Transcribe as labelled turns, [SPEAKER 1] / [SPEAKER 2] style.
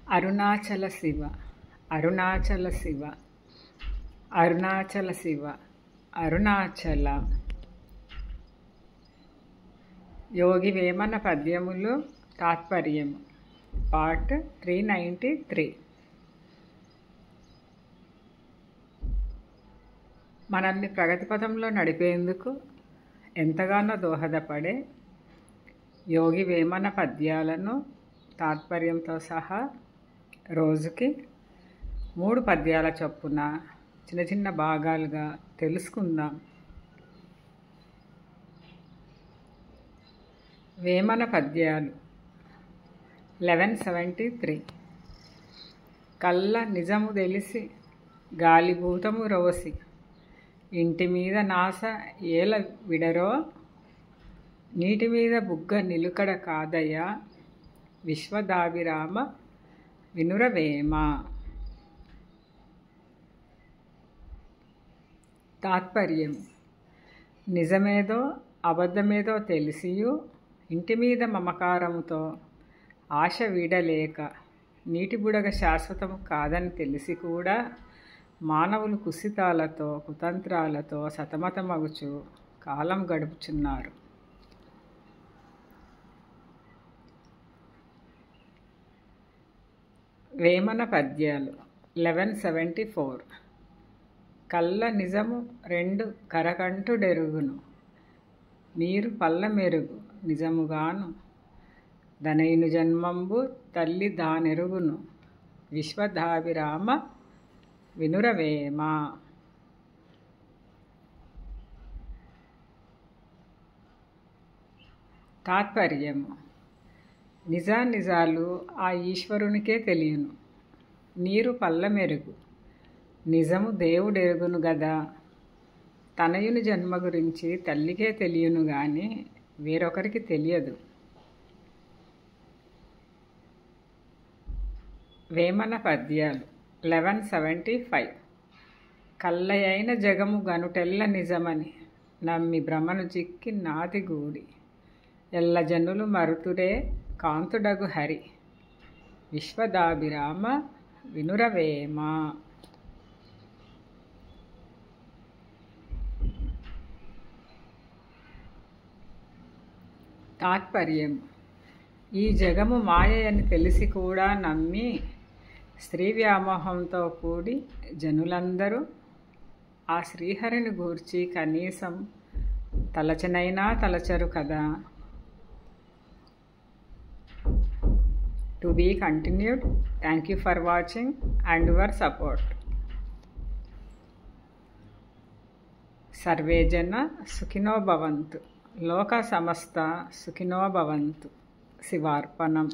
[SPEAKER 1] అరుణాచల శివ, అరుణాచల శివ, అరుణాచల శివ, అరుణాచల. యోగి వేమన పద్యములు తాత్పర్యము పార్ట్ 393. మనల్ని ప్రగతి పథంలో నడిపేందుకు ఎంతగానో దోహదపడే యోగి వేమన పద్యాలను తాత్పర్యంతో సహా రోజుకి 3 పద్యాల చొప్పున చిన్న చిన్న భాగాలుగా తెలుసుకుందాం. వేమన పద్యాలు 1173. కళ్ళ నిజము తెలిసి గాలిభూతము రోసి ఇంటి మీద నాస ఏల విడరో నీటి మీద బుగ్గ నిలుకడ కాదయ్యా విశ్వదాభిరామ వినురవేమ. తాత్పర్యం: నిజమేదో అబద్ధమేదో తెలిసియు ఇంటి మీద మమకారముతో ఆశ వీడలేక నీటి బుడగ శాశ్వతము కాదని తెలిసి కూడా మానవులు కుసితాలతో కుతంత్రాలతో సతమతమగుచు కాలం గడుపుచున్నారు. వేమన పద్యాలు 1174. కళ్ళ నిజము 2 కరకంటుడెరుగును మీరు పల్ల మెరుగు నిజముగాను ధనయుని జన్మంబు తల్లి దానెరుగును విశ్వదాభిరామ వినురవేమ. తాత్పర్యము: నిజానిజాలు ఆ ఈశ్వరునికే తెలియను. నీరు పల్ల మెరుగు నిజము దేవుడెరుగును గదా. తనయుని జన్మ గురించి తల్లికే తెలియను గాని వేరొకరికి తెలియదు. వేమన పద్యాలు 1175. కల్లయైన జగము గనుటెల్ల నిజమని నమ్మి భ్రమను చిక్కి నాది గూడి ఎల్ల జనులు మరుతుడే కాంతుడగు హరి విశ్వదాభిరామ వినురవేమ. తాత్పర్యం: ఈ జగము మాయ అని తెలిసి కూడా నమ్మి స్త్రీ వ్యామోహంతో కూడి జనులందరూ ఆ శ్రీహరిని గూర్చి కనీసం తలచనైనా తలచరు కదా. To be continued. Thank you for watching and your support. సర్వే జన సుఖినో భవంతు. లోక సమస్త సుఖినో భవంతు. శివార్పణం.